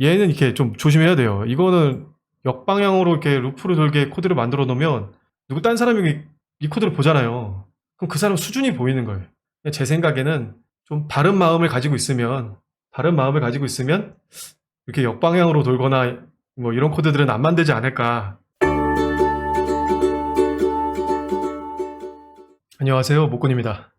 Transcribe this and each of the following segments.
얘는 이렇게 좀 조심해야 돼요. 이거는 역방향으로 이렇게 루프를 돌게 코드를 만들어 놓으면 누구 딴 사람이 이 코드를 보잖아요. 그럼 그 사람 수준이 보이는 거예요. 제 생각에는 좀 바른 마음을 가지고 있으면 이렇게 역방향으로 돌거나 뭐 이런 코드들은 안 만들지 않을까. 안녕하세요, 목군입니다.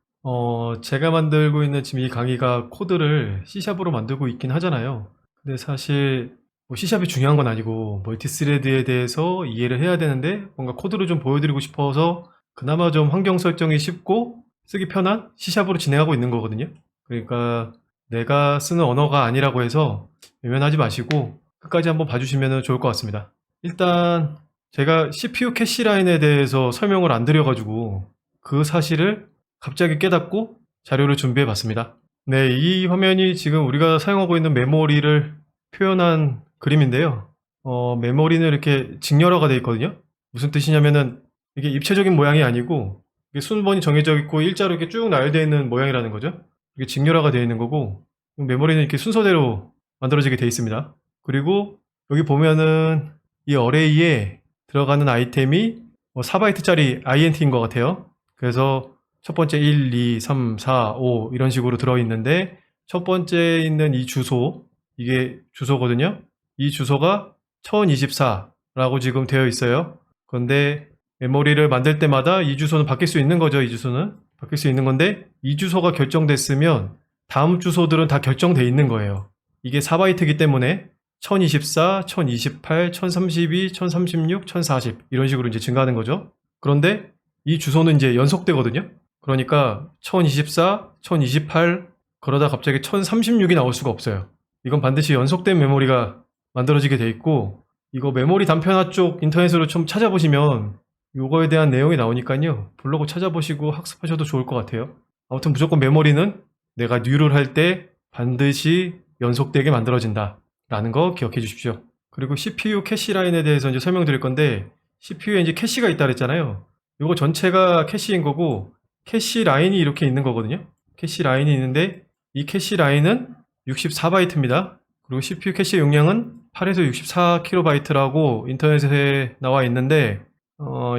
제가 만들고 있는 지금 이 강의가 코드를 C샵으로 만들고 있긴 하잖아요. 근데 사실 뭐 C샵이 중요한 건 아니고 멀티스레드에 대해서 이해를 해야 되는데 뭔가 코드를 좀 보여드리고 싶어서 그나마 좀 환경 설정이 쉽고 쓰기 편한 C샵으로 진행하고 있는 거거든요. 그러니까 내가 쓰는 언어가 아니라고 해서 외면하지 마시고 끝까지 한번 봐주시면 좋을 것 같습니다. 일단 제가 CPU 캐시 라인에 대해서 설명을 안 드려가지고 그 사실을 갑자기 깨닫고 자료를 준비해 봤습니다. 네, 이 화면이 지금 우리가 사용하고 있는 메모리를 표현한 그림인데요. 메모리는 이렇게 직렬화가 되어 있거든요. 무슨 뜻이냐면은 이게 입체적인 모양이 아니고 이게 순번이 정해져 있고 일자로 이렇게 쭉 나열되어 있는 모양이라는 거죠. 이게 직렬화가 되어 있는 거고 메모리는 이렇게 순서대로 만들어지게 되어 있습니다. 그리고 여기 보면은 이 어레이에 들어가는 아이템이 4바이트짜리 INT인 것 같아요. 그래서 첫 번째 1, 2, 3, 4, 5 이런 식으로 들어있는데 첫 번째 있는 이 주소, 이게 주소거든요. 이 주소가 1024라고 지금 되어 있어요. 그런데 메모리를 만들 때마다 이 주소는 바뀔 수 있는 거죠. 이 주소는 바뀔 수 있는 건데 이 주소가 결정됐으면 다음 주소들은 다 결정돼 있는 거예요. 이게 4바이트이기 때문에 1024, 1028, 1032, 1036, 1040 이런 식으로 이제 증가하는 거죠. 그런데 이 주소는 이제 연속되거든요. 그러니까 1024, 1028 그러다 갑자기 1036이 나올 수가 없어요. 이건 반드시 연속된 메모리가 만들어지게 돼 있고 이거 메모리 단편화 쪽 인터넷으로 좀 찾아보시면 요거에 대한 내용이 나오니까요. 블로그 찾아보시고 학습하셔도 좋을 것 같아요. 아무튼 무조건 메모리는 내가 뉴를 할 때 반드시 연속되게 만들어진다 라는 거 기억해 주십시오. 그리고 CPU 캐시 라인에 대해서 이제 설명드릴 건데 CPU에 이제 캐시가 있다 그랬잖아요. 이거 전체가 캐시인 거고 캐시 라인이 이렇게 있는 거거든요. 캐시 라인이 있는데 이 캐시 라인은 64바이트입니다. 그리고 CPU 캐시 용량은 8에서 64KB라고 인터넷에 나와 있는데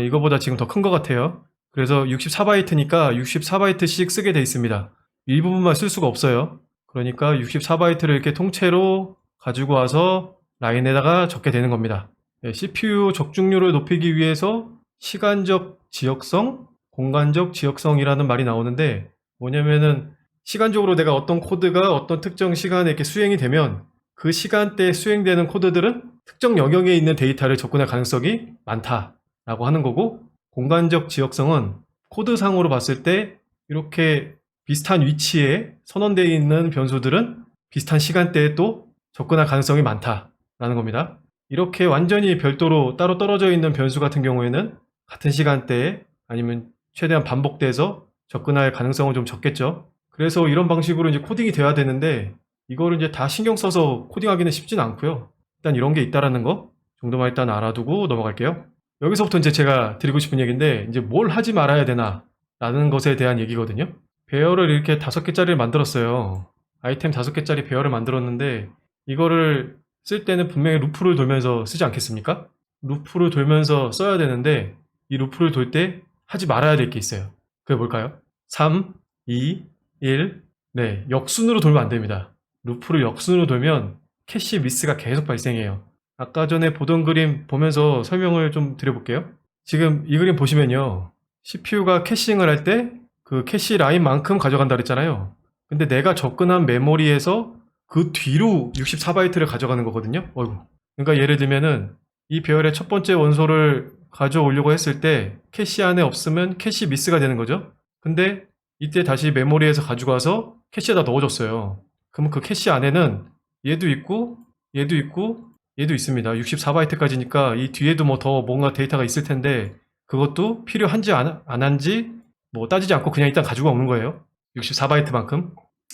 이거보다 지금 더 큰 것 같아요. 그래서 64바이트니까 64바이트씩 쓰게 돼 있습니다. 일부분만 쓸 수가 없어요. 그러니까 64바이트를 이렇게 통째로 가지고 와서 라인에다가 적게 되는 겁니다. CPU 적중률을 높이기 위해서 시간적 지역성, 공간적 지역성이라는 말이 나오는데 뭐냐면은 시간적으로 내가 어떤 코드가 어떤 특정 시간에 이렇게 수행이 되면 그 시간대에 수행되는 코드들은 특정 영역에 있는 데이터를 접근할 가능성이 많다라고 하는 거고 공간적 지역성은 코드상으로 봤을 때 이렇게 비슷한 위치에 선언되어 있는 변수들은 비슷한 시간대에 또 접근할 가능성이 많다라는 겁니다. 이렇게 완전히 별도로 따로 떨어져 있는 변수 같은 경우에는 같은 시간대에 아니면 최대한 반복돼서 접근할 가능성은 좀 적겠죠. 그래서 이런 방식으로 이제 코딩이 돼야 되는데 이거를 이제 다 신경 써서 코딩하기는 쉽진 않고요. 일단 이런 게 있다라는 거 정도만 일단 알아두고 넘어갈게요. 여기서부터 이제 제가 드리고 싶은 얘기인데 이제 뭘 하지 말아야 되나 라는 것에 대한 얘기거든요. 배열을 이렇게 5개짜리를 만들었어요. 아이템 5개짜리 배열을 만들었는데 이거를 쓸 때는 분명히 루프를 돌면서 쓰지 않겠습니까? 루프를 돌면서 써야 되는데 이 루프를 돌 때 하지 말아야 될 게 있어요. 그게 뭘까요? 3, 2, 1. 네, 역순으로 돌면 안 됩니다. 루프를 역순으로 돌면 캐시 미스가 계속 발생해요. 아까 전에 보던 그림 보면서 설명을 좀 드려볼게요. 지금 이 그림 보시면요. CPU가 캐싱을 할 때 그 캐시 라인만큼 가져간다 그랬잖아요. 근데 내가 접근한 메모리에서 그 뒤로 64바이트를 가져가는 거거든요. 어이구. 그러니까 예를 들면은 이 배열의 첫 번째 원소를 가져오려고 했을 때 캐시 안에 없으면 캐시 미스가 되는 거죠. 근데 이때 다시 메모리에서 가지고 와서 캐시에다 넣어줬어요. 그러면 그 캐시 안에는 얘도 있고 얘도 있고 얘도 있습니다. 64바이트까지니까 이 뒤에도 뭐 더 뭔가 데이터가 있을 텐데 그것도 필요한지 안 한지 뭐 따지지 않고 그냥 일단 가지고 오는 거예요. 64바이트만큼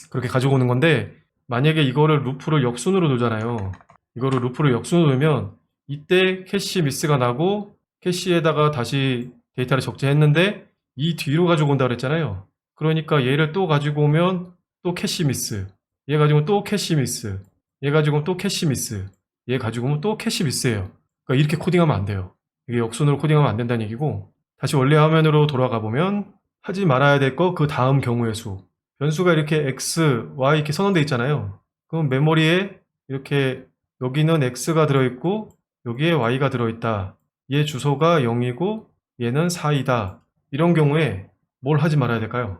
그렇게 가지고 오는 건데 만약에 이거를 루프를 역순으로 돌잖아요. 이거를 루프를 역순으로 돌면 이때 캐시 미스가 나고 캐시에다가 다시 데이터를 적재했는데 이 뒤로 가지고 온다 그랬잖아요. 그러니까 얘를 또 가지고 오면 또 캐시 미스, 얘 가지고 또 캐시 미스, 얘 가지고는 또 캐시 미스, 얘 가지고는 또 캐시 미스예요. 그러니까 이렇게 코딩하면 안 돼요. 이게 역순으로 코딩하면 안 된다는 얘기고, 다시 원래 화면으로 돌아가 보면 하지 말아야 될 거 그 다음 경우의 수. 변수가 이렇게 x, y 이렇게 선언되어 있잖아요. 그럼 메모리에 이렇게 여기는 x가 들어있고 여기에 y가 들어있다. 얘 주소가 0이고 얘는 4이다. 이런 경우에 뭘 하지 말아야 될까요?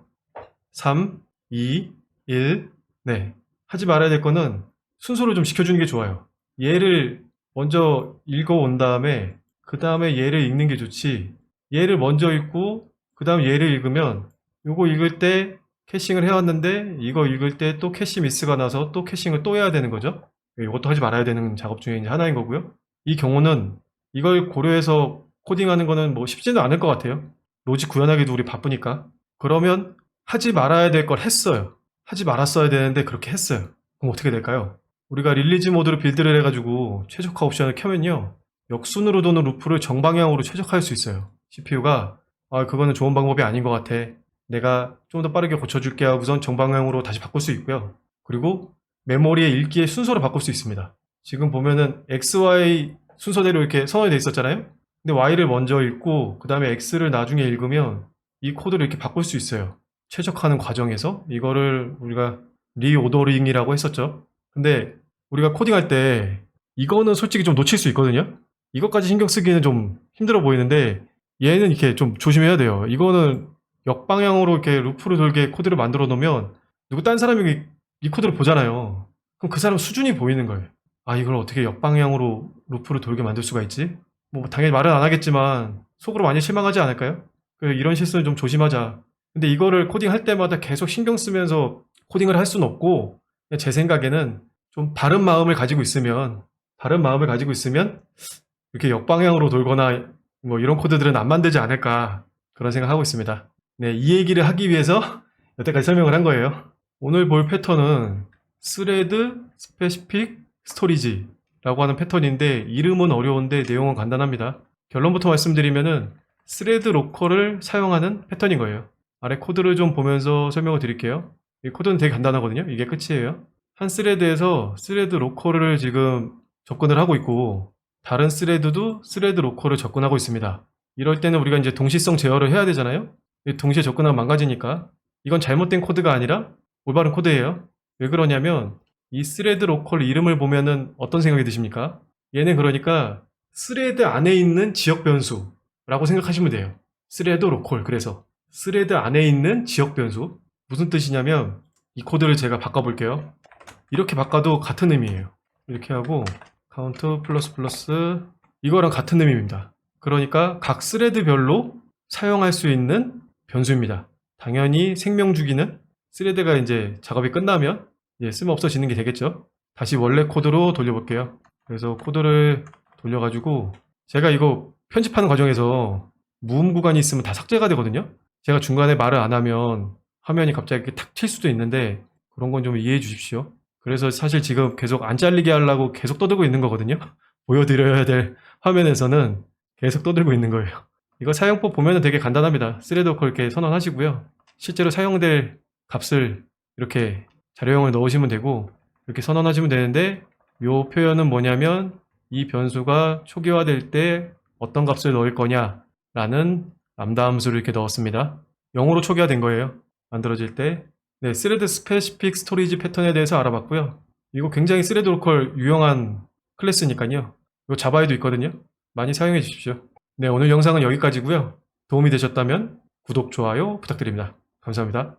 3, 2, 1. 네. 하지 말아야 될 거는 순서를 좀 시켜주는 게 좋아요. 얘를 먼저 읽어온 다음에 그 다음에 얘를 읽는 게 좋지. 얘를 먼저 읽고 그 다음 얘를 읽으면 요거 읽을 때 캐싱을 해왔는데 이거 읽을 때 또 캐시 미스가 나서 또 캐싱을 또 해야 되는 거죠. 이것도 하지 말아야 되는 작업 중에 이제 하나인 거고요. 이 경우는 이걸 고려해서 코딩하는 거는 뭐 쉽지는 않을 것 같아요. 로직 구현하기도 우리 바쁘니까. 그러면 하지 말아야 될 걸 했어요. 하지 말았어야 되는데 그렇게 했어요. 그럼 어떻게 될까요? 우리가 릴리즈 모드로 빌드를 해가지고 최적화 옵션을 켜면요. 역순으로 도는 루프를 정방향으로 최적화할 수 있어요. CPU가 그거는 좋은 방법이 아닌 것 같아. 내가 좀 더 빠르게 고쳐줄게 하고선 정방향으로 다시 바꿀 수 있고요. 그리고 메모리의 읽기의 순서를 바꿀 수 있습니다. 지금 보면은 XY 순서대로 이렇게 선언이 되어 있었잖아요. 근데 Y를 먼저 읽고 그 다음에 X를 나중에 읽으면 이 코드를 이렇게 바꿀 수 있어요. 최적화하는 과정에서 이거를 우리가 리오더링이라고 했었죠. 근데 우리가 코딩할 때 이거는 솔직히 좀 놓칠 수 있거든요. 이것까지 신경 쓰기는 좀 힘들어 보이는데 얘는 이렇게 좀 조심해야 돼요. 이거는 역방향으로 이렇게 루프를 돌게 코드를 만들어 놓으면 누구 딴 사람이 이 코드를 보잖아요. 그럼 그 사람 수준이 보이는 거예요. 이걸 어떻게 역방향으로 루프를 돌게 만들 수가 있지? 뭐 당연히 말은 안 하겠지만 속으로 많이 실망하지 않을까요? 이런 실수는 좀 조심하자. 근데 이거를 코딩할 때마다 계속 신경 쓰면서 코딩을 할 수는 없고 제 생각에는 좀 바른 마음을 가지고 있으면 이렇게 역방향으로 돌거나 뭐 이런 코드들은 안 만들지 않을까 그런 생각하고 있습니다. 네, 이 얘기를 하기 위해서 여태까지 설명을 한 거예요. 오늘 볼 패턴은 스레드 스페시픽 스토리지라고 하는 패턴인데 이름은 어려운데 내용은 간단합니다. 결론부터 말씀드리면은 스레드 로컬을 사용하는 패턴인 거예요. 아래 코드를 좀 보면서 설명을 드릴게요. 이 코드는 되게 간단하거든요. 이게 끝이에요. 한 스레드에서 스레드 로컬을 지금 접근을 하고 있고 다른 스레드도 스레드 로컬을 접근하고 있습니다. 이럴 때는 우리가 이제 동시성 제어를 해야 되잖아요. 동시에 접근하면 망가지니까 이건 잘못된 코드가 아니라 올바른 코드예요. 왜 그러냐면 이 스레드 로컬 이름을 보면은 어떤 생각이 드십니까? 얘는 그러니까 스레드 안에 있는 지역 변수라고 생각하시면 돼요. 스레드 로컬. 그래서 스레드 안에 있는 지역 변수. 무슨 뜻이냐면 이 코드를 제가 바꿔볼게요. 이렇게 바꿔도 같은 의미예요. 이렇게 하고 카운트 플러스 플러스 이거랑 같은 의미입니다. 그러니까 각 스레드별로 사용할 수 있는 변수입니다. 당연히 생명 주기는 스레드가 이제 작업이 끝나면 쓸모 없어지는 게 되겠죠. 다시 원래 코드로 돌려볼게요. 그래서 코드를 돌려가지고 제가 이거 편집하는 과정에서 무음 구간이 있으면 다 삭제가 되거든요. 제가 중간에 말을 안 하면 화면이 갑자기 이렇게 탁 튈 수도 있는데 그런 건 좀 이해해 주십시오. 그래서 사실 지금 계속 안 잘리게 하려고 계속 떠들고 있는 거거든요. 보여드려야 될 화면에서는 계속 떠들고 있는 거예요. 이거 사용법 보면 되게 간단합니다. 스레드 로컬 이렇게 선언하시고요. 실제로 사용될 값을 이렇게 자료형을 넣으시면 되고 이렇게 선언하시면 되는데 이 표현은 뭐냐면 이 변수가 초기화될 때 어떤 값을 넣을 거냐 라는 람다 함수를 이렇게 넣었습니다. 0으로 초기화된 거예요. 만들어질 때. 네, 스레드 스페시픽 스토리지 패턴에 대해서 알아봤고요. 이거 굉장히 스레드 로컬 유용한 클래스니까요. 이거 자바에도 있거든요. 많이 사용해 주십시오. 네, 오늘 영상은 여기까지고요. 도움이 되셨다면 구독, 좋아요 부탁드립니다. 감사합니다.